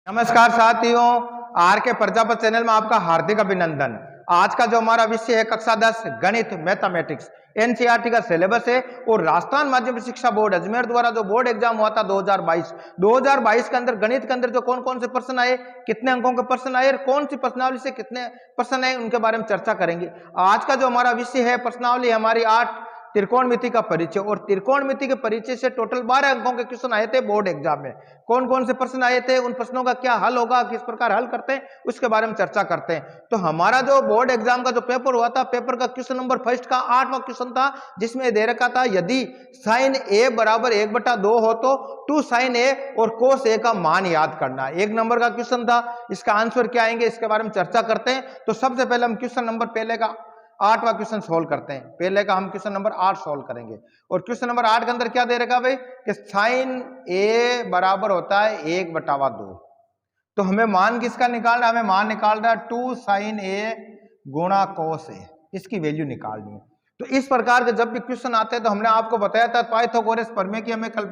नमस्कार साथियों, आर के प्रजापति चैनल में आपका हार्दिक अभिनंदन। आज का जो हमारा विषय है कक्षा 10 गणित मैथमेटिक्स एनसीईआरटी का सिलेबस है और राजस्थान माध्यमिक शिक्षा बोर्ड अजमेर द्वारा जो बोर्ड एग्जाम हुआ था 2022 के अंदर गणित के अंदर जो कौन कौन से प्रश्न आए, कितने अंकों के प्रश्न आए और कौन सी प्रश्नावली से कितने प्रश्न आए उनके बारे में चर्चा करेंगे। आज का जो हमारा विषय है प्रश्नावली हमारी 8 त्रिकोणमिति का परिचय और त्रिकोणमिति के परिचय से टोटल 12 अंकों के क्वेश्चन आए थे बोर्ड एग्जाम में। कौन कौन से प्रश्न आए थे, उन प्रश्नों का क्या हल होगा, किस प्रकार हल करते हैं उसके बारे में चर्चा करते हैं। तो हमारा जो बोर्ड एग्जाम का जो पेपर हुआ था, पेपर का क्वेश्चन नंबर फर्स्ट का 8वां क्वेश्चन था, जिसमें दे रखा था यदि साइन ए बराबर 1/2 हो तो 2 साइन ए और कोस ए का मान याद करना। 1 नंबर का क्वेश्चन था, इसका आंसर क्या आएंगे इसके बारे में चर्चा करते हैं। तो सबसे पहले हम क्वेश्चन नंबर पहले का 8वां क्वेश्चन सोल्व करते हैं। पहले का हम क्वेश्चन नंबर 8 सोल्व करेंगे और क्वेश्चन नंबर 8 के अंदर क्या दे रखा भाई कि साइन ए बराबर होता है 1/2। तो हमें मान किसका निकालना है, हमें मान निकालना है 2 साइन ए गुणा कोस ए, इसकी वैल्यू निकालनी है। तो इस प्रकार के जब भी क्वेश्चन आते हैं तो हमने आपको बताया था पाइथागोरस प्रमेय की हमें कल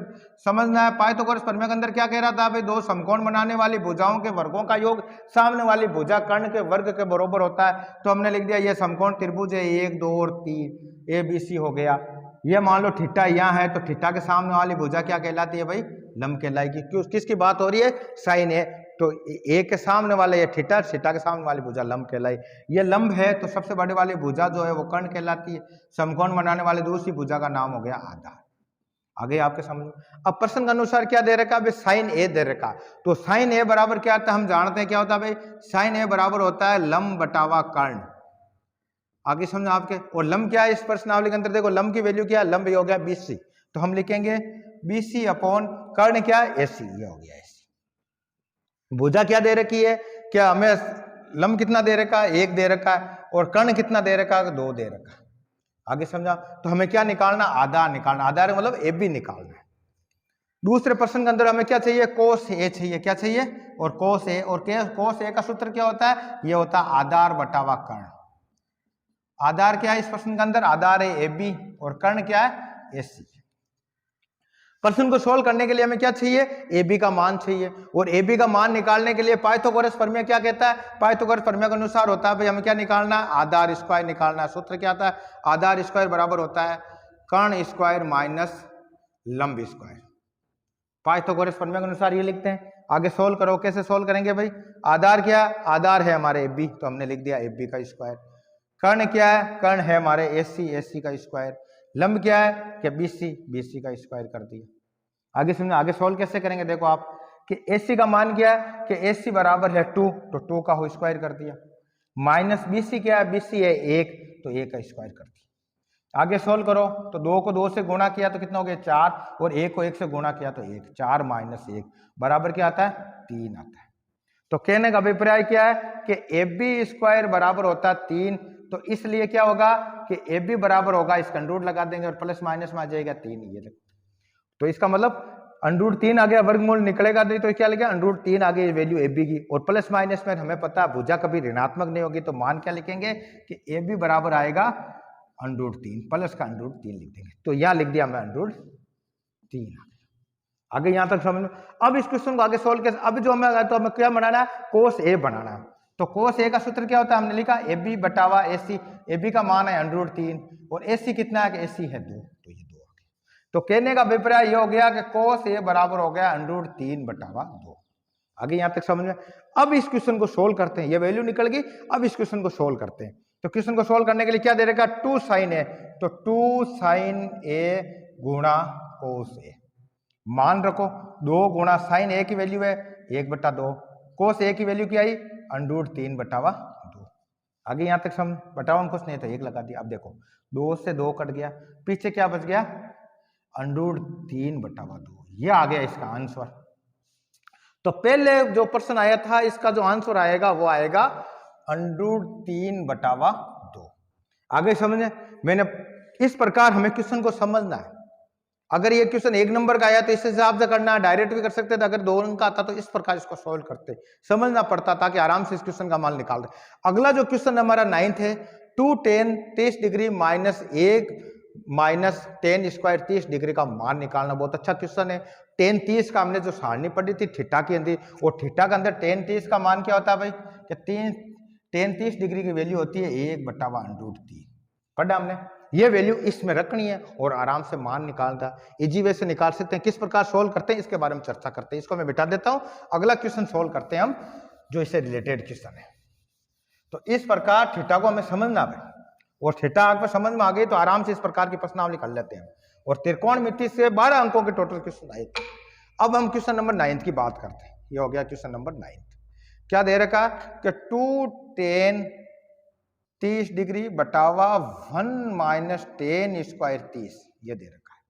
समझना है। पाइथागोरस प्रमेय के अंदर क्या कह रहा था भाई, 2 समकोण बनाने वाली भुजाओं के वर्गों का योग सामने वाली भुजा कर्ण के वर्ग के बराबर होता है। तो हमने लिख दिया ये समकोण त्रिभुज है 1 2 और 3 ABC हो गया। ये मान लो थीटा यहाँ है तो थीटा के सामने वाली भुजा क्या कहलाती है भाई, लंब कहलाएगी। क्यों, किसकी बात हो रही है, साइन ए। तो ए के सामने वाला ये थीटा, थीटा के सामने वाली भुजा लंब कहलाई। ये लंब है तो सबसे बड़ी वाली भुजा जो है वो कर्ण कहलाती है। समकोण बनाने वाले दूसरी भुजा का नाम हो गया आधार। आगे आपके समझ। अब प्रश्न के अनुसार क्या दे रखा है, साइन ए दे रखा। तो साइन ए बराबर क्या होता है, हम जानते हैं क्या होता है भाई, साइन ए बराबर होता है लंब बटावा कर्ण। आगे समझो आपके। और लंब क्या है इस प्रश्नावली के अंदर, देखो लंब की वैल्यू क्या है, लंब ये हो गया BC। तो हम लिखेंगे BC अपॉन कर्ण क्या है AC, ये हो गया AC। भुजा क्या दे रखी है, क्या हमें लंब कितना दे रखा है 1 दे रखा है और कर्ण कितना दे रखा है 2 दे रखा है। आगे समझा। तो हमें क्या निकालना, आधार निकालना। आधार मतलब AB निकालना है। दूसरे प्रश्न के अंदर हमें क्या चाहिए, कोस ए चाहिए। क्या चाहिए, और कोस ए। और कोस ए का सूत्र क्या होता है, ये होता है आधार बटावा कर्ण। आधार क्या है इस प्रश्न के अंदर, आधार है AB और कर्ण क्या है AC। प्रश्न को सोल्व करने के लिए हमें क्या चाहिए, AB का मान चाहिए। और AB का मान निकालने के लिए पाइथागोरस प्रमेय क्या कहता है, पाइथागोरस प्रमेय के अनुसार होता है भाई हमें क्या निकालना है, आधार स्क्वायर निकालना है। सूत्र क्या आता है, आधार स्क्वायर बराबर होता है कर्ण स्क्वायर माइनस लंब स्क्वायर। पाइथागोरस प्रमेय के अनुसार ये लिखते हैं। आगे सोल्व करो, कैसे सोल्व करेंगे भाई, आधार क्या है, आधार है हमारे AB, तो हमने लिख दिया AB का स्क्वायर। कर्ण क्या है, कर्ण है हमारे AC का स्क्वायर। लंब क्या है कि BC का स्क्वायर कर दिया। आगे समझो, आगे सोल्व कैसे करेंगे, देखो आप कि AC का मान क्या है कि AC बराबर है 2, तो 2 का होल स्क्वायर कर दिया। माइनस BC क्या है, BC है 1, तो 1 का स्क्वायर कर दिया। आगे सोल्व करो तो 2 को 2 से गुणा किया तो कितना हो गया 4 और 1 को 1 से गुणा किया तो 1, 4 माइनस 1 बराबर क्या आता है 3 आता है। तो कहने का अभिप्राय क्या है कि AB स्क्वायर बराबर होता है 3। तो इसलिए क्या होगा कि AB बराबर होगा, इसका अंडर रूट लगा देंगे और प्लस माइनस में आ जाएगा 3, ये। तो इसका मतलब अंडर रूट 3 आ गया, वर्गमूल निकलेगा नहीं तो क्या लगेगा अंडर रूट 3 आ गई वैल्यू AB की। और प्लस माइनस में हमें पता है भुजा कभी ऋणात्मक नहीं होगी, तो मान क्या लिखेंगे कि AB बराबर आएगा अंडर रूट 3, प्लस का अंडर रूट 3 लिख देंगे। तो यहां लिख दिया मैं अंडर रूट 3। आगे यहां तक समझ। अब इस क्वेश्चन को आगे सोल्व कैसे, अब जो हमें तो हमें क्या बनाना है, कोस ए बनाना है। तो कोस ए का सूत्र क्या होता है, हमने लिखा AB बटावा AC। AB का मान है अंडर रूट 3 और AC कितना है कि AC है 2, तो ये 2 आ गया। तो कहने का अभिप्राय ये हो गया कि कोस ए बराबर हो गया अंडर रूट 3 बटावा 2। आगे यहां तक समझ में। अब इस क्वेश्चन को सोल्व करते हैं, ये वैल्यू निकल गई। अब इस क्वेश्चन को सोल्व करते हैं। तो क्वेश्चन को सोल्व करने के लिए क्या दे रखा, 2 साइन ए। तो 2 साइन ए गुणा कोस ए। मान रखो 2 गुणा साइन ए की वैल्यू है 1/2, कोस ए की वैल्यू क्या आई अंडर रूट 3 बटावा 2। आगे यहां तक समझ। बटावा कुछ नहीं तो 1 लगा दिया। अब देखो 2 से 2 कट गया, पीछे क्या बच गया अंडर रूट 3 बटावा 2, ये आ गया इसका आंसर। तो पहले जो प्रश्न आया था इसका जो आंसर आएगा वो आएगा अंडर रूट 3 बटावा 2। आगे समझे, मैंने इस प्रकार हमें क्वेश्चन को समझना है। अगर ये क्वेश्चन 1 नंबर का आया तो इस हिसाब से करना, डायरेक्ट भी कर सकते थे। अगर 2 अंक का आता तो इस प्रकार इसको सॉल्व करते, समझना पड़ता ताकि आराम से इस क्वेश्चन का मान निकाल दे। अगला जो क्वेश्चन हमारा 9th है, 2 tan 23 degree minus 1 minus ten square 30 degree का मान निकालना। बहुत अच्छा क्वेश्चन है। टेन 30 का हमने जो सारणी पढ़ी थी थीटा के अंदर, और थीटा के अंदर टेन 30 का मान क्या होता है भाई कि टेन 30 डिग्री की वैल्यू होती है 1/√3। पढ़ा हमने। ये वैल्यू इसमें रखनी है और आराम से मान निकालता। इजी वे से निकाल सकते हैं। किस प्रकार सोल्व करते हैं इसके बारे में चर्चा करते हैं। इसको मैं बिठा देता हूं, अगला क्वेश्चन सोल्व करते हैं हम जो इससे रिलेटेड क्वेश्चन है। तो इस प्रकार थीटा को हमें समझना है, और थीटा अगर समझ में आ गई तो आराम से इस प्रकार की प्रश्नावली कर लेते हैं। और त्रिकोणमिति से 12 अंकों के टोटल क्वेश्चन आए। अब हम क्वेश्चन नंबर 9 की बात करते हैं। ये हो गया क्वेश्चन नंबर 9। क्या दे रखा कि 2 tan 30 डिग्री बटावा 1 माइनस टेन स्क्वायर 30, ये दे रखा है।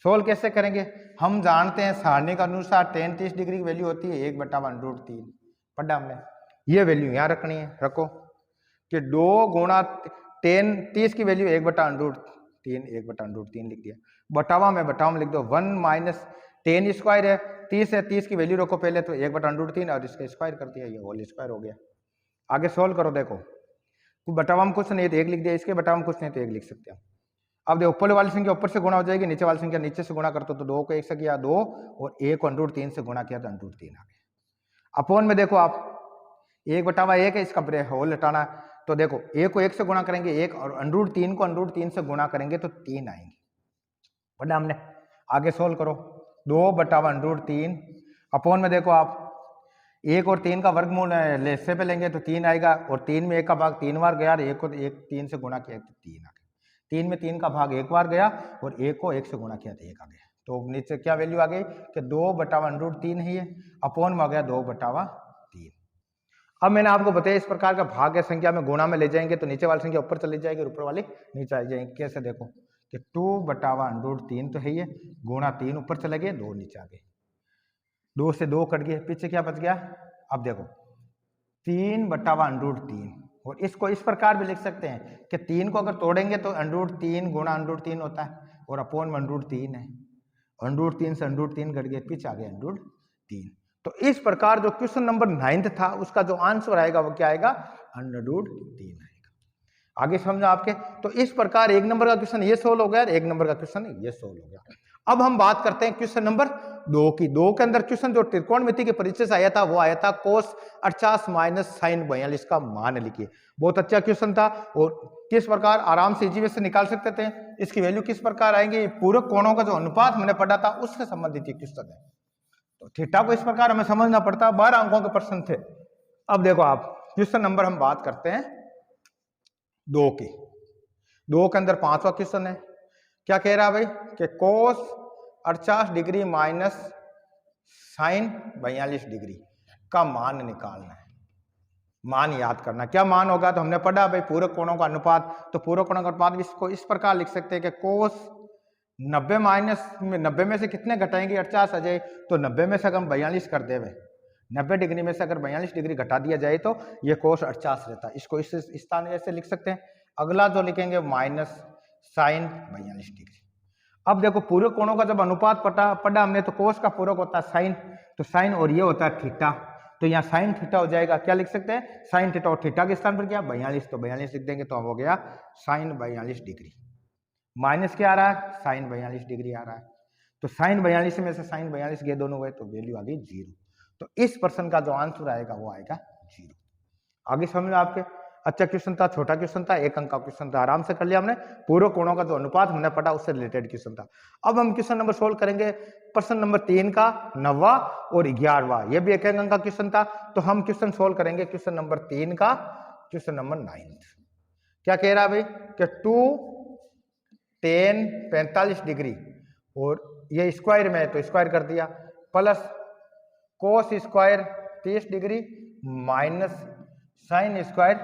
सोल्व कैसे करेंगे? हम जानते हैं सारणी के अनुसार tan 30 डिग्री की वैल्यू होती है 1/√3। पढ़ा हमने। ये वैल्यू यहाँ रखनी है। रखो कि 2 गुणा tan 30 की वैल्यू 1/√3 लिख दिया। बटावा में लिख दो 1 माइनस टेन स्क्वायर है 30 है, 30 की वैल्यू रखो पहले, तो 1/√3 और इसका स्क्वायर कर दिया, ये होल स्क्वायर हो गया। आगे सोल्व करो। देखो बटावा में कुछ नहीं तो 1 लिख दिया, इसके बटावा में कुछ नहीं तो 1 लिख सकते हैं। अब देखो ऊपर वाली संख्या ऊपर से गुणा हो जाएगी, नीचे वाली संख्या नीचे से गुणा करते तो 2 को 1 से किया 2 और 1 को √3 से गुणा किया तो √3 आ गया। अपोन में देखो आप 1/1 है, इसका होल हटाना है, तो देखो 1 को 1 से गुणा करेंगे 1 और √3 को √3 से गुणा करेंगे तो 3 आएंगे। पढ़ा हमने। आगे सोल्व करो 2/√3 अपोन में देखो आप 1 और 3 का वर्गमूल हिस्से पे लेंगे तो 3 आएगा, और 3 में 1 का भाग 3 बार गया, 1 को 1 3 से गुणा किया तो 3 आ गया। 3 में 3 का भाग 1 बार गया और 1 को 1 से गुणा किया तो 1 आ गया। तो नीचे क्या वैल्यू आ गई कि 2/√3 ही है, अपोन में आ गया 2/3। अब मैंने आपको बताया इस प्रकार का भाग या संख्या में गुणा में ले जाएंगे तो नीचे वाली संख्या ऊपर चली जाएगी और ऊपर वाली नीचे आ जाएगी। कैसे? देखो कि 2/√3 तो है ही है, गुणा 3 ऊपर चले गए, 2 नीचे आ गए, 2 से 2 कट गए, पीछे क्या बच गया? अब देखो 3/√3, और इसको इस प्रकार भी लिख सकते हैं कि 3 को अगर तोड़ेंगे तो √3 गुणा √3 होता है, और अपोन में √3 है, √3 से √3 कट गए, पीछे आ गया √3। तो इस प्रकार जो क्वेश्चन नंबर 9 था उसका जो आंसर आएगा वो क्या आएगा? √3 आएगा। आगे समझो आपके। तो इस प्रकार 1 नंबर का क्वेश्चन ये सोल्व हो गया, 1 नंबर का क्वेश्चन ये सोल्व हो गया। अब हम बात करते हैं क्वेश्चन नंबर 2 की। 2 के अंदर क्वेश्चन जो त्रिकोणमिति के परिचय से आया था वो आया था cos 48 माइनस sin 42 का मान लिखिए। बहुत अच्छा क्वेश्चन था, और किस प्रकार आराम से इजी वे से निकाल सकते थे। इसकी वैल्यू किस प्रकार आएंगे? पूरक कोणों का जो अनुपात हमने पढ़ा था उससे संबंधित क्वेश्चन है। तो थीटा को इस प्रकार हमें समझना पड़ता है। 12 अंकों के प्रश्न थे। अब देखो आप क्वेश्चन नंबर हम बात करते हैं 2 की। 2 के अंदर 5वां क्वेश्चन है। क्या कह रहा है भाई कि cos 48 degree minus sin 42 degree का मान निकालना है। मान याद करना। क्या मान होगा? तो हमने पढ़ा भाई पूरक कोणों का अनुपात। तो पूरक कोणों का अनुपात इसको इस प्रकार लिख सकते हैं कि cos 90 में से कितने घटाएंगे? 48 आ जाए, तो 90 में से अगर हम 42 कर देवे, 90 डिग्री में से अगर 42 डिग्री घटा दिया जाए तो ये cos 48 रहता है। इसको इस स्थान ऐसे लिख सकते हैं। अगला जो लिखेंगे माइनस sin 42 डिग्री। अब देखो पूरक कोणों का जब अनुपात पढ़ा हमने, तो cos का पूरक होता है sin, तो sin और ये होता है थीटा, तो यहाँ sin थीटा हो जाएगा। क्या लिख सकते हैं? sin थीटा, और थीटा के स्थान पर क्या? 42, तो 42 लिख देंगे तो हो गया sin 42 डिग्री। माइनस क्या आ रहा है? sin 42 डिग्री आ रहा है, तो sin 42 में से sin 42 गए दोनों गए तो वैल्यू आ गई 0। तो इस प्रश्न का जो आंसर आएगा वो आएगा 0। आगे समझ में आपके। अच्छा क्वेश्चन था, छोटा क्वेश्चन था, 1 अंक का क्वेश्चन था, आराम से कर लिया हमने। पूरक कोणों का जो अनुपात हमने पढ़ा उससे रिलेटेड क्वेश्चन था। अब हम क्वेश्चन नंबर सोल्व करेंगे प्रश्न नंबर 3 का 9वां और 11वां। यह भी 1 अंक का क्वेश्चन था। तो हम क्वेश्चन सोल्व करेंगे क्वेश्चन नंबर 3 का, क्वेश्चन नंबर 9। क्या कह रहा है भाई कि 2 tan 45 डिग्री, और ये स्क्वायर में है तो स्क्वायर कर दिया, plus cos square 30 degree minus sin square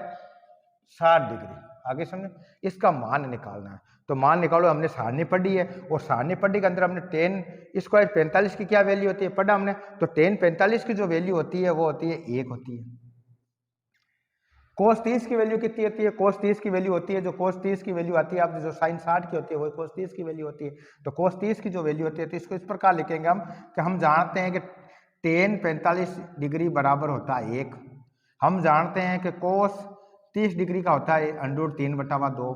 60 degree. आगे समझे। इसका मान निकालना है। तो मान निकालो। हमने सारणी पढ़ी है, और सारणी पढ़ी के अंदर हमने tan स्क्वायर 45 की क्या वैल्यू होती है पढ़ा हमने। तो tan 45 की जो वैल्यू होती है वो होती है 1 होती है। cos 30 की वैल्यू कितनी होती है? cos 30 की वैल्यू होती है, जो cos 30 की वैल्यू आती है आपने जो sin 60 की होती है वो cos 30 की वैल्यू होती है। तो cos 30 की जो वैल्यू होती है तो इसको इस प्रकार लिखेंगे हम कि हम जानते हैं कि tan 45 डिग्री बराबर होता है 1। हम जानते हैं कि cos 30 डिग्री का होता है √3/2।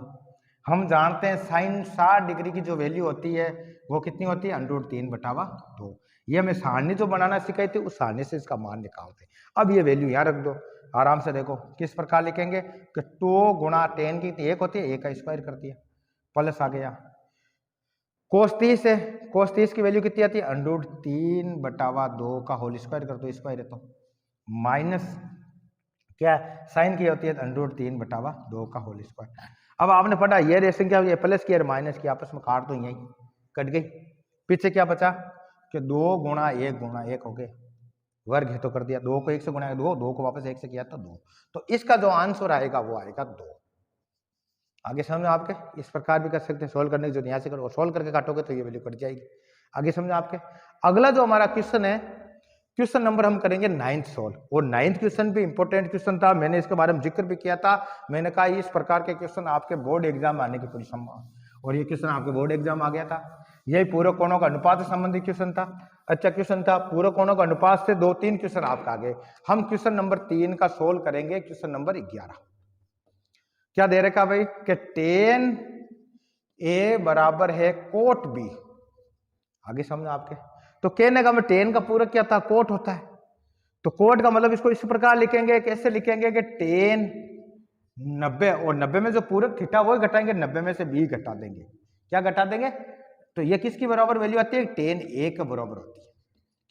हम जानते हैं साइन 60 डिग्री की जो वैल्यू होती है वो कितनी होती है, √3/2। ये हमें सारणी जो बनाना सिखाई थी उस सारणी से इसका मान निकालते हैं। अब ये वैल्यू यहाँ रख दो, आराम से देखो किस प्रकार लिखेंगे कि 2 गुणा टेन की एक होती है, 1 का स्क्वायर कर दिया, प्लस आ गया कोस 30 है, कोस 30 की वैल्यू कितनी आती है, √3/2 का होल स्क्वायर कर दो, स्क्वायर है तो माइनस क्या साइन की होती है, √3/2 का होल स्क्वायर। अब आपने पढ़ा ये रेशियो क्या, ये प्लस की और माइनस की आपस में काट दो, यही कट गई। पीछे क्या बचा कि 2 गुणा 1 हो गए, वर्ग है तो कर दिया, 2 को 1 से गुणा 2 को वापस 1 से किया तो 2, तो इसका जो आंसर आएगा वो आएगा 2। आगे समझो आपके, इस प्रकार भी कर सकते हैं सोल्व करने की, जो यहाँ से करो सोल्व करके काटोगे तो ये वैल्यू कट जाएगी। आगे समझो आपके, अगला जो हमारा क्वेश्चन है, क्वेश्चन नंबर हम करेंगे 9th सोल्व, और 9th क्वेश्चन भी इंपॉर्टेंट क्वेश्चन था, मैंने इसके बारे में जिक्र भी किया था। मैंने कहा इस प्रकार के क्वेश्चन आपके बोर्ड एग्जाम आने की पूरी संभावना, और ये क्वेश्चन आपके बोर्ड एग्जाम आ गया था। यही पूरक कोणों का अनुपात से संबंधित क्वेश्चन था, अच्छा क्वेश्चन था। पूरक कोणों का अनुपात से 2-3 क्वेश्चन आपका आ गए। हम क्वेश्चन नंबर 3 का सोल्व करेंगे, क्वेश्चन नंबर 11। क्या दे रखा भाई कि tan A बराबर है कोट B। आगे समझो आपके, तो कहने का मतलब tan का पूरक क्या था, कोट होता है, तो कोट का मतलब इसको इस प्रकार लिखेंगे, कैसे लिखेंगे कि tan 90, और 90 में जो पूरक थीटा वो घटाएंगे, 90 में से B घटा देंगे, क्या घटा देंगे, तो ये किसकी बराबर वैल्यू आती है, tan A के बराबर होती है।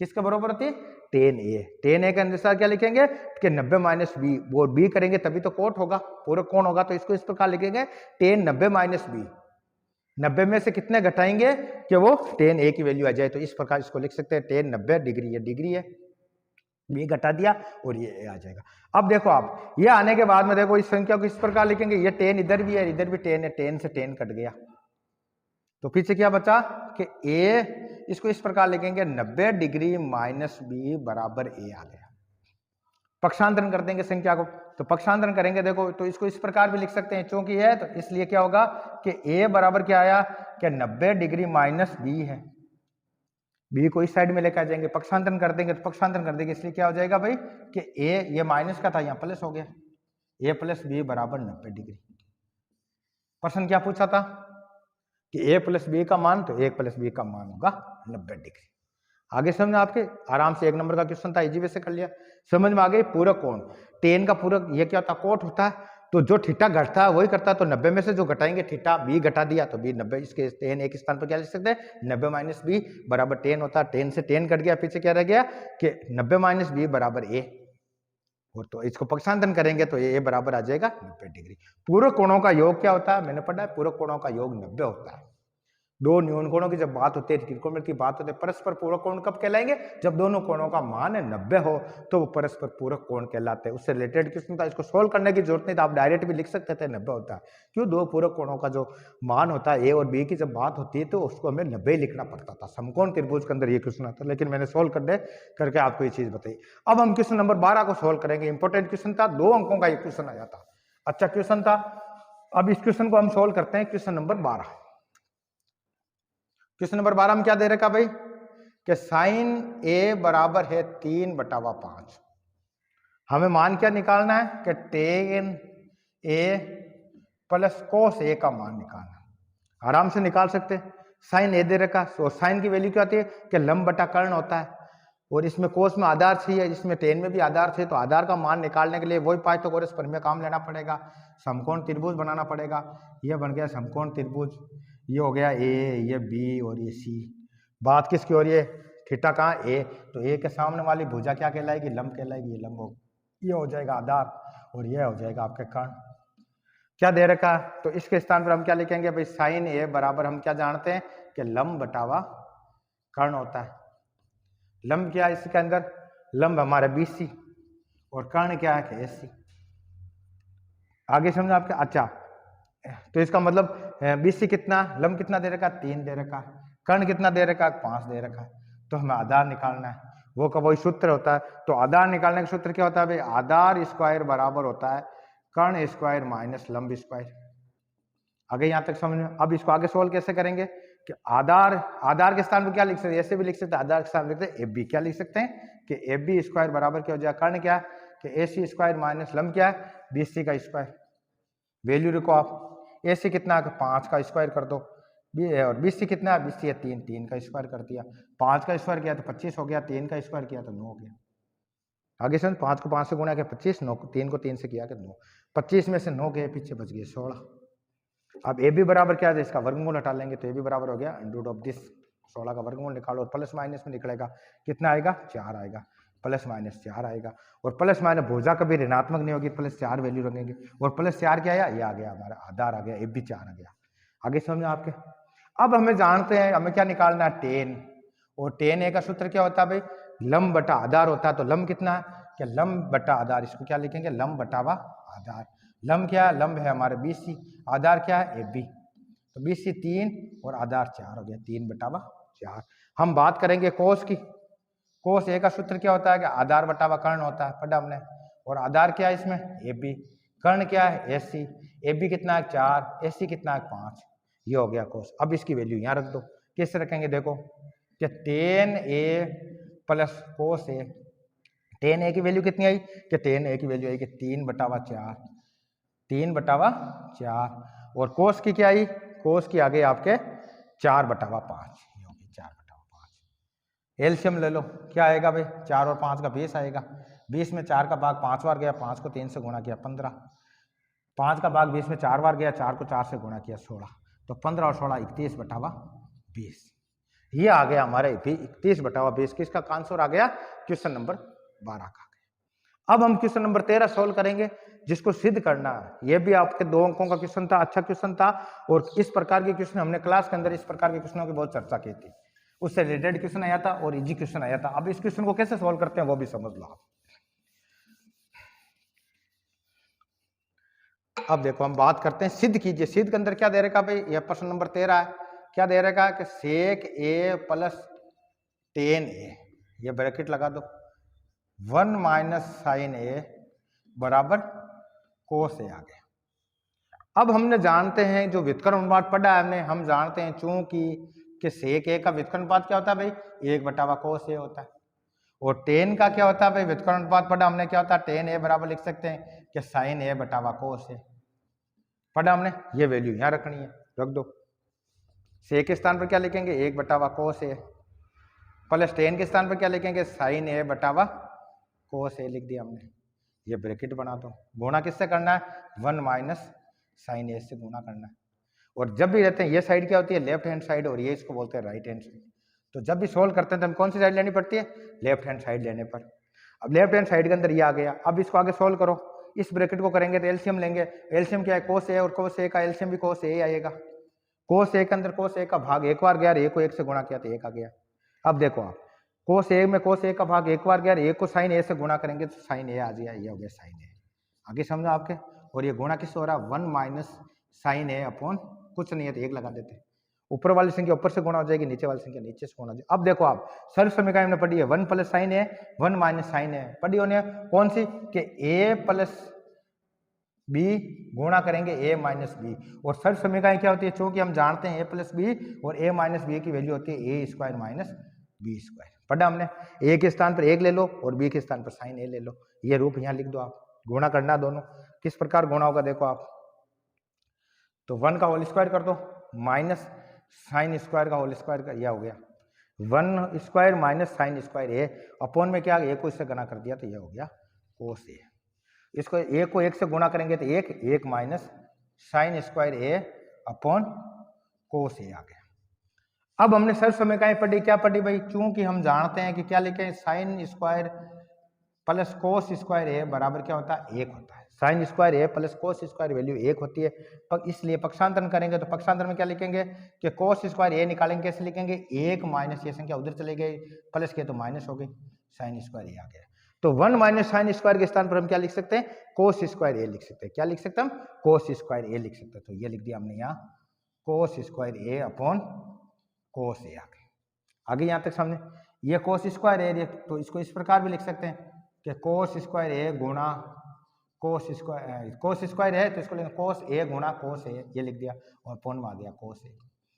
किसके बराबर होती है, tan A। tan A के अनुसार क्या लिखेंगे कि 90 माइनस बी, वो बी करेंगे तभी तो कोट होगा, पूरक कोण होगा, तो इसको इस प्रकार लिखेंगे tan 90 माइनस बी, 90 में से कितने घटाएंगे कि वो tan A की वैल्यू आ जाए, तो इस प्रकार इसको लिख सकते हैं tan 90 डिग्री, ये डिग्री है, बी घटा दिया और ये A आ जाएगा। अब देखो आप ये आने के बाद में देखो इस संख्या को इस प्रकार लिखेंगे, ये tan इधर भी है, इधर भी tan है, tan से tan कट गया, तो पीछे क्या बचा कि A, इसको इस प्रकार लिखेंगे 90 डिग्री माइनस बी बराबर A आ गया। पक्षांतरण कर देंगे संख्या को, तो पक्षांतरण करेंगे देखो, तो इसको इस प्रकार भी लिख सकते हैं, चूंकि है तो इसलिए क्या होगा कि A बराबर क्या आया कि 90 डिग्री माइनस बी है, बी को इस साइड में लेकर आ जाएंगे, पक्षांतरण कर देंगे, तो पक्षांतरण कर देंगे, इसलिए क्या हो जाएगा भाई कि A, ये माइनस का था यहाँ प्लस हो गया, A प्लस बी बराबर 90 डिग्री। प्रश्न क्या पूछा था कि A प्लस बी का मान, तो 1 प्लस बी का मान होगा 90 डिग्री। आगे समझ आपके, आराम से 1 नंबर का क्वेश्चन था, इजी वे से कर लिया। समझ में आ गई, पूरक कोण, tan का पूरक ये क्या होता है, कोट होता है, तो जो थीटा घटता है वही करता है, तो 90 में से जो घटाएंगे थीटा b घटा दिया, तो b 90, इसके tan एक स्थान पर क्या लिख सकते हैं, 90 माइनस बी बराबर tan होता है, tan से tan कट गया, पीछे क्या रह गया कि 90 माइनस बी बराबर a, और तो इसको पक्षांतरण करेंगे तो ये बराबर आ जाएगा 90 डिग्री। पूरक कोणों का योग क्या होता है, मैंने पढ़ा है, पूरक कोणों का योग 90 होता है। दो न्यून कोणों की जब बात होती है, त्रिकोणमिति की बात होती है, परस्पर पूरक कोण कब कहलाएंगे, जब दोनों कोणों का मान 90 हो तो वो परस्पर पूरक कोण कहलाते हैं। उससे रिलेटेड क्वेश्चन था, इसको सोल्व करने की जरूरत नहीं था, आप डायरेक्ट भी लिख सकते थे 90 होता है। क्यों, दो पूरक कोणों का जो मान होता है ए और बी की जब बात होती है तो उसको हमें 90 लिखना पड़ता था। समकोण त्रिभुज के अंदर ये क्वेश्चन आता है, लेकिन मैंने सोल्व करके आपको ये चीज बताई। अब हम क्वेश्चन नंबर 12 को सोल्व करेंगे। इंपॉर्टेंट क्वेश्चन था, 2 अंकों का ये क्वेश्चन आया था, अच्छा क्वेश्चन था। अब इस क्वेश्चन को हम सोल्व करते हैं, क्वेश्चन नंबर 12। क्वेश्चन नंबर 12 में क्या दे रखा भाई कि साइन A बराबर है 3/5। हमें मान क्या निकालना है कि tan A plus cos A का मान निकालना। आराम से निकाल सकते हैं, साइन A दे रखा, तो साइन की वैल्यू क्या होती है कि लंब बटा कर्ण होता है, और इसमें कोस में आधार सी है, इसमें tan में भी आधार थे, तो आधार का मान निकालने के लिए वही पाइथागोरस प्रमेय काम लेना पड़ेगा, समकोण त्रिभुज बनाना पड़ेगा। ये बन गया समकोण त्रिभुज, ये हो गया A, ये B और ये C। बात किसकी हो रही है, थीटा कहाँ A, तो A के सामने वाली भुजा क्या कहलाएगी, लंब कहलाएगी, ये लंब हो, ये हो जाएगा आधार और ये हो जाएगा आपके कर्ण। क्या दे रखा, तो इसके स्थान पर हम क्या लिखेंगे भाई, साइन A बराबर हम क्या जानते हैं कि लंब बटावा कर्ण होता है। लंब क्या है इसके अंदर, लंब हमारा BC और कर्ण क्या है कि AC। आगे समझो आपके, अच्छा तो इसका मतलब BC कितना, लंब कितना दे रखा, 3 दे रखा, कर्ण कितना दे रखा, 5 दे रखा, तो हमें आधार निकालना है, वो का वही सूत्र होता है। तो आधार निकालने का सूत्र क्या होता है भाई, आधार स्क्वायर बराबर होता है कर्ण स्क्वायर माइनस लंब स्क्वायर। आगे यहां तक समझ में। अब इसको आगे सोल्व कैसे करेंगे कि आधार के स्थान पर क्या लिख सकते हैं, ऐसे भी लिख सकते हैं, आधार के स्थान पर लिखते हैं AB। क्या लिख सकते हैं कि AB स्क्वायर बराबर क्या हो जाएगा, कर्ण क्या है कि AC स्क्वायर माइनस लंब क्या है, BC का स्क्वायर। वैल्यू रखो आप, ए सी कितना है 5 का स्क्वायर कर दो, और बी सी कितना है, बी सी है 3, 3 का स्क्वायर कर दिया, 5 का स्क्वायर किया तो 25 हो गया, 3 का स्क्वायर किया तो 9 हो गया। आगे समझ, 5 को 5 से गुणा किया 25, 9 3 को 3 से किया कि 9, 25 में से 9 गए पीछे बच गए 16। अब ए बी बराबर क्या है, इसका वर्गमूल हटा लेंगे तो ए बी बराबर हो गया अंडर ऑफ दिस 16 का वर्गमूल निकालो, और प्लस माइनस में निकलेगा कितना आएगा 4 आएगा, प्लस माइनस 4 आएगा, और प्लस माइनस भुजा कभी ऋणात्मक नहीं होगी, प्लस 4 वैल्यू रखेंगे, और प्लस 4 क्या आया, ये आ गया हमारा आधार आ गया, ए बी 4 आ गया। आगे समझो आपके। अब हमें जानते हैं हमें क्या निकालना है, टेन, और टेन ए का सूत्र क्या होता है भाई, लंब बटा आधार होता है, तो लंब कितना है, क्या लंब बटा आधार, इसको क्या लिखेंगे लंब बटावा आधार। लंब क्या है, लंब है हमारे बी सी, आधार क्या है ए बी, तो बी सी 3 और आधार 4 हो गया, 3 बटावा 4। हम बात करेंगे कोस की, कोस ए का सूत्र क्या होता है कि आधार बटावा कर्ण होता है, पढ़ा हमने, और आधार क्या है इसमें ए बी, कर्ण क्या है ए सी, ए बी कितना है 4, ए सी कितना है 5, ये हो गया कोस। अब इसकी वैल्यू यहाँ रख दो, कैसे रखेंगे देखो कि टेन ए प्लस कोस ए, टेन ए की वैल्यू कितनी आई कि टेन ए की वैल्यू आई कि 3 बटावा 4, 3 बटावा 4, और कोस की क्या आई, कोस की आगे आपके 4 बटावा 5, ये होगी 4 बटावा 5। एलसीएम ले लो, क्या आएगा भाई 4 और 5 का 20 आएगा, 20 में 4 का भाग 5 बार गया, 5 को 3 से गुणा किया 15, 5 का भाग 20 में 4 बार गया, 4 को 4 से गुणा किया 16, तो 15 और 16 31 बटावा 20, ये आ गया हमारे 31 बटावा 20, किसका आंसर आ गया क्वेश्चन नंबर 12 का। अब हम क्वेश्चन नंबर 13 सोल्व करेंगे, जिसको सिद्ध करना है, ये भी आपके 2 अंकों का क्वेश्चन था, अच्छा क्वेश्चन था, और इस प्रकार के क्वेश्चन हमने क्लास के अंदर इस प्रकार के क्वेश्चनों की बहुत चर्चा की थी, उससे रिलेटेड क्वेश्चन आया था और इजी क्वेश्चन आया था। अब इस क्वेश्चन को कैसे सोल्व करते हैं वो भी समझ लो आप। अब देखो हम बात करते हैं सिद्ध कीजिए, सिद्ध के अंदर क्या दे रखा भाई, यह प्रश्न नंबर 13 है, क्या दे रखा कि सेक ए प्लस टेन ए, ये ब्रैकेट लगा दो, 1 माइनस साइन ए बराबर कोस ए आ गया। अब हमने जानते हैं जो व्युत्क्रम अनुपात पढ़ा है हमने, हम जानते हैं चूंकि कि सेक ए का व्युत्क्रम अनुपात क्या होता है भाई, 1 बटावा कोस ए होता है, और टेन का क्या होता है भाई, व्युत्क्रम अनुपात पढ़ा हमने क्या होता है, टेन ए बराबर लिख सकते हैं कि साइन ए बटावा कोस ए, पढ़ा हमने, ये वैल्यू यहाँ रखनी है, रख दो। सेक के स्थान पर क्या लिखेंगे 1 बटावा कोस ए, प्लस टेन के स्थान पर क्या लिखेंगे साइन ए बटावा कोस ए, लिख दिया हमने, ये ब्रैकेट बना दो। गुणा किससे करना है, 1 माइनस साइन ए से गुणा करना है, और जब भी रहते हैं ये साइड क्या होती है लेफ्ट हैंड साइड, और ये इसको बोलते हैं राइट हैंड साइड, तो जब भी सोल्व करते हैं तो हम कौन सी साइड लेनी पड़ती है, लेफ्ट हैंड साइड लेने पर। अब लेफ्ट हैंड साइड के अंदर ये आ गया, अब इसको आगे सोल्व करो, इस ब्रैकेट को करेंगे तो एलसीएम लेंगे, एलसीएम क्या है कोस ए, और कोस ए का एलसीएम भी कोस ए आएगा, कोस ए के अंदर कोस ए का भाग एक बार गया, ए को 1 से गुणा किया तो 1 आ गया। अब देखो आप कोस ए में कोस ए का भाग एक बार गया, ए को साइन ए से गुणा करेंगे तो साइन ए आ गया, ये हो गया साइन ए। आगे समझो आपके, और ये गुणा किससे हो रहा है 1 माइनस साइन ए अपॉन कुछ नहीं है तो 1 लगा देते, ऊपर वाली संख्या ऊपर से गुणा हो जाएगी, नीचे वाली संख्या नीचे से गुणा हो जाएगी। अब देखो आप सर्व समीकरण हमने पढ़ी है 1 प्लस साइन ए 1 माइनस साइन ए, पढ़ी होने कौन सी कि ए प्लस बी गुणा करेंगे ए माइनस बी, और सर्व समीकरण क्या होती है, चूंकि हम जानते हैं ए प्लस बी और ए माइनस बी की वैल्यू होती है ए स्क्वायर माइनस बी स्क्वायर, पढ़ा हमने। ए के स्थान पर 1 ले लो और बी के स्थान पर साइन ए ले लो, ये रूप यहाँ लिख दो आप, गुणा करना दोनों, किस प्रकार गुणा होगा देखो आप, तो 1 का होल स्क्वायर कर दो माइनस साइन स्क्वायर का होल स्क्वायर का, यह हो गया 1 स्क्वायर माइनस साइन स्क्वायर ए, अपॉन में क्या ए को इससे गुणा कर दिया तो यह हो गया कोस ए, इसको ए को 1 से गुणा करेंगे तो 1 माइनस साइन स्क्वायर ए अपॉन कोस ए आ गया। अब हमने सर्व समीकरण पढ़ी, क्या पढ़ी भाई, चूंकि हम जानते हैं कि क्या लिखे sine square plus cos square A बराबर क्या होता है 1 होता है, sine square A plus cos square value 1 होती है, इसलिए पक्षांतरण करेंगे तो पक्षांतर में क्या लिखेंगे कि कोस स्क्वायर ए निकालेंगे, कैसे लिखेंगे 1 माइनस ये संख्या उधर चले गई, प्लस के तो माइनस हो गई, साइन स्क्वायर ए आ गया, तो 1 माइनस साइन स्क्वायर के स्थान पर हम क्या लिख सकते हैं कोस स्क्वायर ए लिख सकते हैं, क्या लिख सकते हैं हम कोस स्क्वायर ए लिख सकते हैं, तो ये लिख दिया हमने यहाँ कोस स्क्वायर ए अपॉन कोस ए आ गई। आगे यहाँ तक सामने ये कोस स्क्वायर ए, तो इसको इस प्रकार भी लिख सकते हैं कि कोस स्क्वायर ए गुणा कोस स्क्वायर है तो इसको लिखेंगे कोस ए गुणा कोस ए, ये लिख दिया, और अपॉन में आ गया कोस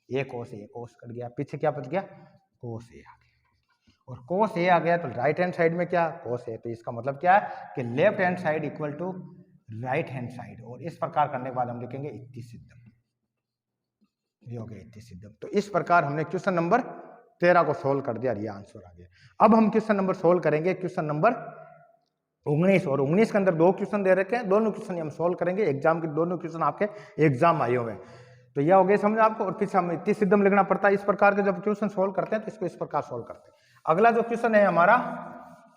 ए कोस कट गया, पीछे क्या बच गया कोस ए आ गया, और कोस ए आ गया तो राइट हैंड साइड में क्या कोस ए, तो इसका मतलब क्या है कि left hand side equal to right hand side, और इस प्रकार करने के बाद हम लिखेंगे इति सिद्धम, ये हो गया इतनी सिद्धम। तो इस प्रकार हमने क्वेश्चन नंबर 13 को सोल्व कर दिया और ये आंसर आ गया। अब हम क्वेश्चन नंबर सोल्व करेंगे क्वेश्चन नंबर 19 और 19 के अंदर 2 क्वेश्चन दे रखे हैं, दोनों क्वेश्चन हम सोल्व करेंगे। एग्जाम के दोनों क्वेश्चन आपके एग्जाम आए हुए हैं, तो यह हो गया समझ आपको। और फिर हमें इतनी सिद्धम लिखना पड़ता है। इस प्रकार के जब क्वेश्चन सोल्व करते हैं तो इसको इस प्रकार सोल्व करते हैं। अगला जो क्वेश्चन है हमारा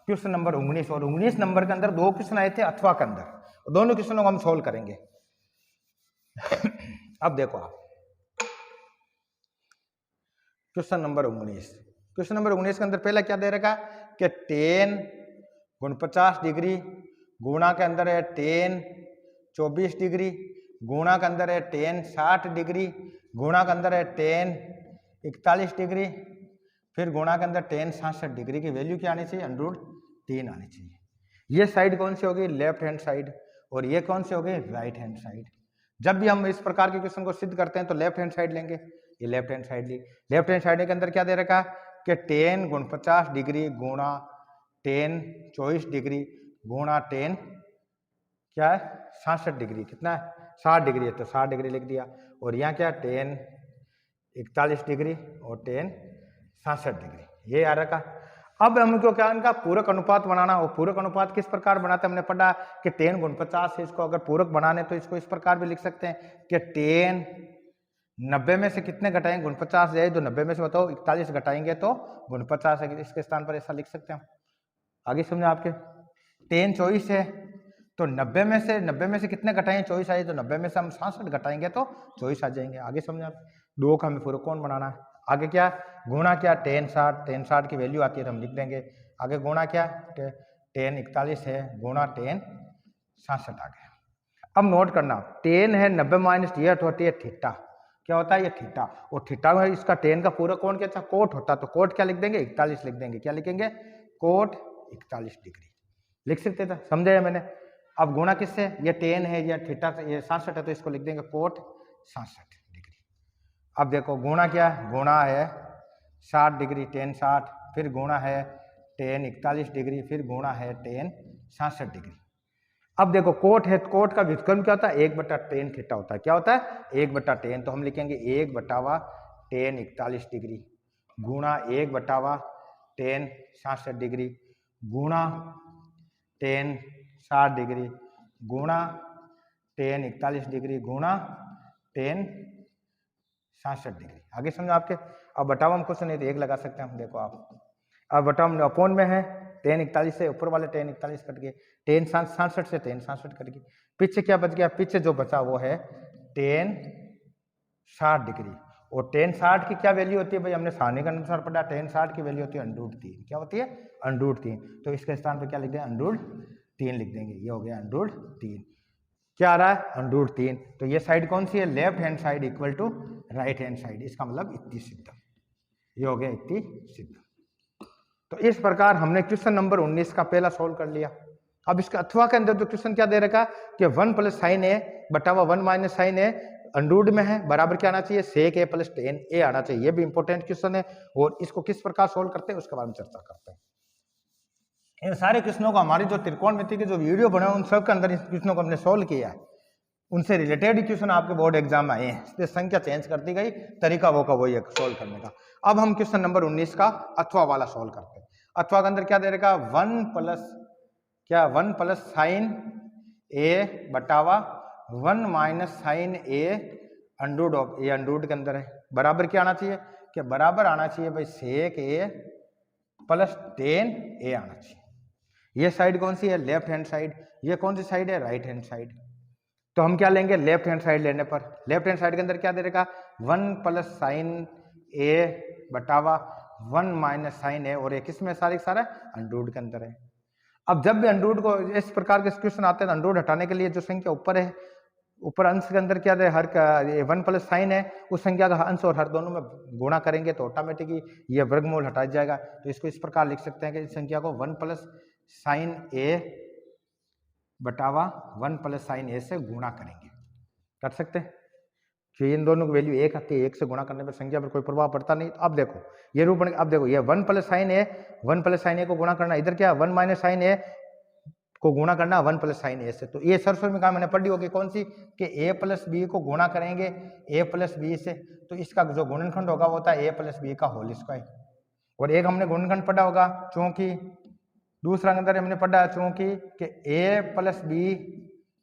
क्वेश्चन नंबर 19 और 19 नंबर के अंदर 2 क्वेश्चन आए थे अथवा के अंदर, दोनों क्वेश्चनों को हम सोल्व करेंगे। अब देखो आप क्वेश्चन नंबर 19, क्वेश्चन नंबर 19 के अंदर पहला क्या दे रखा कि tan गुण 50 डिग्री गुणा के अंदर है tan 24 डिग्री गुणा के अंदर है tan 60 डिग्री गुणा के अंदर है tan 41 डिग्री, फिर गुणा के अंदर tan 66 डिग्री की वैल्यू क्या आनी चाहिए, √3 आनी चाहिए। ये साइड कौन सी होगी, लेफ्ट हैंड साइड, और ये कौन सी होगी, राइट हैंड साइड। जब भी हम इस प्रकार के क्वेश्चन को सिद्ध करते हैं तो लेफ्ट हैंड साइड लेंगे। ये लेफ्ट हैंड साइड ली, लेफ्ट हैंड साइड के अंदर क्या दे रखा है कि tan गुण 50 डिग्री गुणा tan 24 डिग्री गुणा tan क्या है 66 डिग्री, कितना है 60 डिग्री है, तो 60 डिग्री लिख दिया। और यहाँ क्या tan 41 डिग्री और tan 66 डिग्री, ये आ रखा। अब हमको क्या इनका पूरक अनुपात बनाना हो। पूरक अनुपात किस प्रकार बनाते हैं, हमने पढ़ा कि tan गुण 50 है, इसको अगर पूरक बनाने तो इसको इस प्रकार भी लिख सकते हैं कि tan 90 में से कितने घटाएंगे, गुण 50 जाए तो 90 में से बताओ 41 घटाएंगे तो गुण 50 है, इसके स्थान पर ऐसा लिख सकते हैं। आगे समझे आपके tan 24 है तो 90 में से कितने घटाएंगे, 24 आए तो 90 में से हम 66 घटाएंगे तो 24 आ जाएंगे। आगे समझे आप, 2 का हमें पूरक कौन बनाना है। आगे क्या गुणा क्या tan 60 की वैल्यू आती है तो हम लिख देंगे। आगे गुणा क्या tan 41 है गुणा tan 66 आ गया। अब नोट करना tan है 90 माइनस ये होती है थीटा, क्या होता है ये थीटा, और थीटा में इसका tan का पूरक कौन क्या था, कोट होता, तो कोट क्या लिख देंगे 41 लिख देंगे। क्या लिखेंगे, कोट 41 डिग्री लिख सकते थे, समझे मैंने। अब गुणा किससे, ये tan है या थीटा ये 67 है तो इसको लिख देंगे कोट 67 डिग्री। अब देखो गुणा क्या, गुणा है 60 डिग्री tan 60, फिर गुणा है tan 41 डिग्री, फिर गुणा है tan 66 डिग्री। अब देखो कोट है, कोट का व्युत्क्रम क्या होता है 1/tan थीटा होता है, क्या होता है 1/tan, तो हम लिखेंगे 1/tan 41 डिग्री गुणा 1/tan 66 डिग्री गुणा tan 60 डिग्री गुणा tan 41 डिग्री गुणा tan 67 डिग्री। आगे समझो आपके। अब बटाव हम क्वेश्चन नहीं तो 1 लगा सकते हैं हम, देखो आप। अब बटाव अपोन में है tan 41 से ऊपर वाले tan 41 कट गए, tan 67 से tan 67 कट गई, पीछे क्या बच गया, पीछे जो बचा वो है tan 60 डिग्री। और tan 60 की क्या वैल्यू होती है भाई, हमने सारणी के अनुसार पढ़ा, tan 60 की वैल्यू होती है √3, क्या होती है √3, तो इसके स्थान पर क्या लिख दें √3 लिख देंगे। ये हो गया √3, क्या आ रहा है √3, तो ये साइड कौन सी है, left hand side equal to right hand side, इसका मतलब इतनी सिद्धम, ये हो गया इतनी सिद्धम। तो इस प्रकार हमने क्वेश्चन नंबर 19 का पहला सोल्व कर लिया। अब इसके अथवा के अंदर जो क्वेश्चन क्या दे रखा कि 1 + sin a बटा 1 - sin a अंडरूट में है, बराबर क्या आना चाहिए sec a + tan a आना चाहिए। ये भी इंपॉर्टेंट क्वेश्चन है और इसको किस प्रकार सोल्व करते हैं उसके बारे में चर्चा करते हैं। इन सारे क्वेश्चनों को हमारी जो त्रिकोणमिति के जो वीडियो बने उन सब के अंदर इस क्वेश्चनों को हमने सोल्व किया है, उनसे रिलेटेड क्वेश्चन आपके बोर्ड एग्जाम में आए हैं, इसलिए संख्या चेंज कर दी गई, तरीका वो का वही है सोल्व करने का। अब हम क्वेश्चन नंबर 19 का अथवा वाला सोल्व करते हैं। अथवा के अंदर क्या दे रखा 1 + sin a बटा 1 - sin a अंडरूट ऑफ, ये अंडरूट के अंदर है, बराबर क्या आना चाहिए कि बराबर आना चाहिए भाई sec a + tan a आना चाहिए। ये साइड कौन सी है, लेफ्ट हैंड साइड, ये कौन सी साइड है, राइट हैंड साइड। तो हम क्या लेंगे, लेफ्ट हैंड साइड लेने पर, लेफ्ट हैंड साइड के अंदर क्या दे रखा 1 + sin a बटा 1 - sin a, और एक इसमें सारे सारा अंडरूट के अंदर है। अब जब भी अंडरूट को इस प्रकार के क्वेश्चन आते हैं, अंडरूट हटाने के लिए जो संख्या ऊपर है, ऊपर अंश के अंदर क्या है, हर का 1 + sin है, उस संख्या का अंश और हर दोनों में गुणा करेंगे तो ऑटोमेटिकली ये वर्गमूल हटा जाएगा। तो इसको इस प्रकार लिख सकते हैं कि इस संख्या को 1 + sin a बटा 1 + sin a से गुणा करेंगे, कर सकते हैं। तो इन दोनों की वैल्यू 1 आती है, 1 से गुणा करने पर संख्या पर कोई प्रभाव पड़ता नहीं। अब देखो ये रूप, अब देखो ये 1 + sin a, 1 + sin a को गुणा करना, इधर क्या 1 - sin a को गुणा करना 1 प्लस साइन ए से। तो ये सर्वसमीकरण मैंने पढ़ी होगी कौन सी, कि ए प्लस बी को गुणा करेंगे ए प्लस बी से, तो इसका जो गुणनखंड होगा वो होता है ए प्लस बी का होल स्क्वायर। और एक हमने गुणनखंड पढ़ा होगा चूंकि, दूसरा अंदर हमने पढ़ा चूंकि कि ए प्लस बी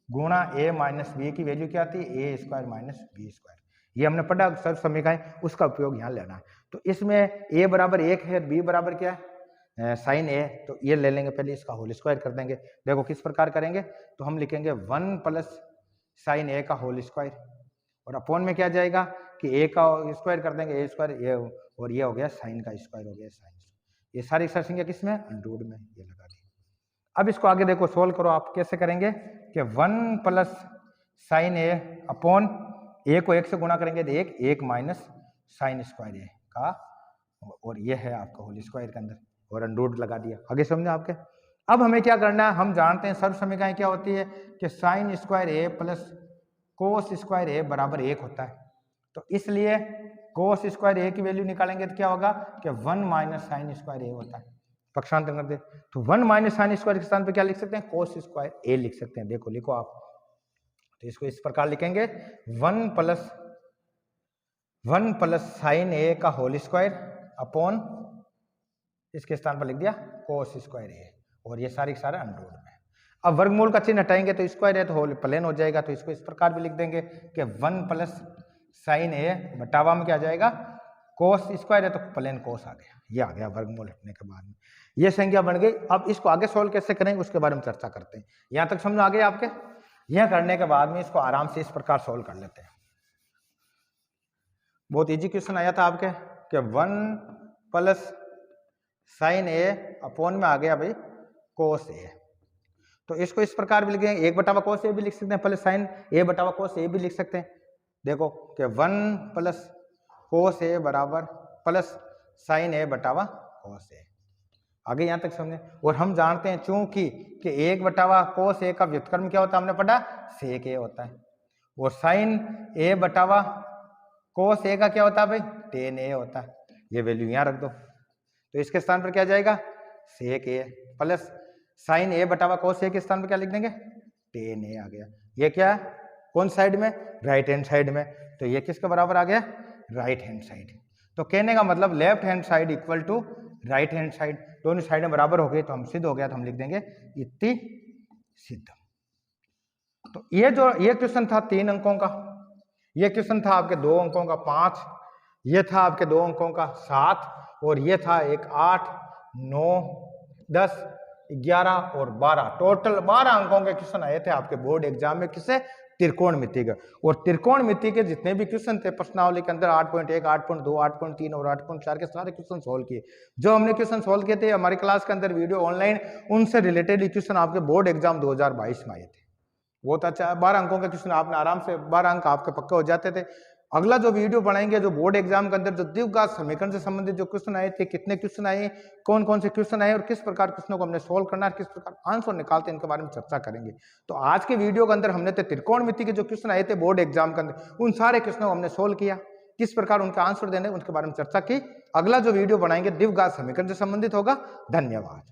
गुणा ए माइनस बी की वैल्यू क्या आती है, ए स्क्वायर माइनस बी स्क्वायर। ये हमने पढ़ा सर्वसमीकरण, उसका उपयोग यहाँ लेना है। तो इसमें ए बराबर 1 है, बी बराबर क्या है साइन ए, तो ये ले लेंगे पहले, इसका होल स्क्वायर कर देंगे। देखो किस प्रकार करेंगे, तो हम लिखेंगे 1 प्लस साइन ए का होल स्क्वायर, और अपॉन में क्या जाएगा कि ए का स्क्वायर कर देंगे, ए स्क्वायर ये, और ये हो गया साइन का स्क्वायर हो गया साइन। ये सारी संख्या किसमें, अंडररूट में, ये लगा दी। अब इसको आगे देखो सोल्व करो, आप कैसे करेंगे कि 1 प्लस साइन ए अपॉन ए को 1 से गुणा करेंगे तो 1 माइनस साइन स्क्वायर ए का, और ये है आपका होल स्क्वायर के अंदर, और अंडररूट लगा दिया। आगे समझे आपके। अब हमें क्या करना है, हम जानते हैं सर्वसमीकरण क्या होती है कि sign square A plus cos square A बराबर 1 होता है। तो इसलिए कोस स्क्वायर ए की वैल्यू निकालेंगे तो क्या होगा कि 1 माइनस साइन स्क्वायर ए होता है। पक्षांतर कर दे तो 1 माइनस साइन स्क्वायर के स्थान पे क्या लिख सकते हैं, कोस स्क्वायर ए लिख सकते हैं। देखो लिखो आप, तो इसको इस प्रकार लिखेंगे 1 प्लस साइन ए का होल स्क्वायर अपॉन, इसके स्थान पर लिख दिया कोस स्क्वायर ए, और ये सारी सारा अंडररूट में। अब वर्गमूल का चिन्ह हटाएंगे तो स्क्वायर है तो होल प्लेन हो जाएगा, तो इसको इस प्रकार भी लिख देंगे कि 1 प्लस साइन ए बटावा में क्या आ जाएगा, कोस स्क्वायर है तो प्लेन कोस आ गया। ये आ गया वर्गमूल हटने के बाद में, ये संख्या बन गई। अब इसको आगे सोल्व कैसे करेंगे उसके बारे में चर्चा करते हैं। यहाँ तक समझ आ गया आपके। यह करने के बाद में इसको आराम से इस प्रकार सोल्व कर लेते हैं। बहुत इजी क्वेश्चन आया था आपके कि 1 प्लस साइन ए अपॉन में आ गया भाई कोस ए, तो इसको इस प्रकार भी लिखेंगे, 1 बटावा कोस ए भी लिख सकते हैं, प्लस साइन ए बटावा कोस ए भी लिख सकते हैं। देखो कि 1 प्लस कोस ए बराबर प्लस साइन ए बटावा कोस ए। आगे यहाँ तक समझे। और हम जानते हैं चूंकि कि 1 बटावा कोस ए का व्युत्क्रम क्या होता है, हमने पढ़ा सेक ए होता है, और साइन ए बटावा कोस ए का क्या होता है भाई, टेन ए होता है। ये वैल्यू यहाँ रख दो, तो इसके स्थान पर क्या जाएगा सेक ए, प्लस साइन ए बटावा कोस ए के स्थान पर क्या लिख देंगे, टेन ए आ गया। ये क्या है, कौन साइड में, राइट हैंड साइड में, तो ये किसके बराबर आ गया, राइट हैंड साइड। तो कहने का मतलब left hand side equal to right hand side, दोनों साइडें बराबर हो गई, तो हम सिद्ध हो गया, तो हम लिख देंगे इति सिद्ध। तो ये जो ये क्वेश्चन था 3 अंकों का, ये क्वेश्चन था आपके 2 अंकों का 5, ये था आपके 2 अंकों का 7, और ये था एक 8, 9, 10, 11 और 12, टोटल 12 अंकों के क्वेश्चन आए थे आपके बोर्ड एग्जाम में। किससे, त्रिकोणमिति का। और त्रिकोणमिति के जितने भी क्वेश्चन थे प्रश्नावली के अंदर 8.1, 8.2, 8.3 और 8.4 के सारे क्वेश्चन सोल्व किए। जो हमने क्वेश्चन सोल्व किए थे हमारी क्लास के अंदर वीडियो ऑनलाइन, उनसे रिलेटेड क्वेश्चन आपके बोर्ड एग्जाम 2022 में आए थे। बहुत अच्छा, 12 अंकों के क्वेश्चन आपने आराम से 12 अंक आपके पक्के हो जाते थे। अगला जो वीडियो बनाएंगे जो बोर्ड एग्जाम के अंदर जो द्विघात समीकरण से संबंधित जो क्वेश्चन आए थे, कितने क्वेश्चन आए, कौन कौन से क्वेश्चन आए और किस प्रकार क्वेश्चनों को हमने सोल्व करना है, किस प्रकार आंसर निकालते हैं, इनके बारे में चर्चा करेंगे। तो आज के वीडियो के अंदर हमने त्रिकोणमिति के जो क्वेश्चन आए थे बोर्ड एग्जाम के अंदर, उन सारे क्वेश्चनों को हमने सोल्व किया, किस प्रकार उनका आंसर देने उनके बारे में चर्चा की। अगला जो वीडियो बनाएंगे द्विघात समीकरण से संबंधित होगा। धन्यवाद।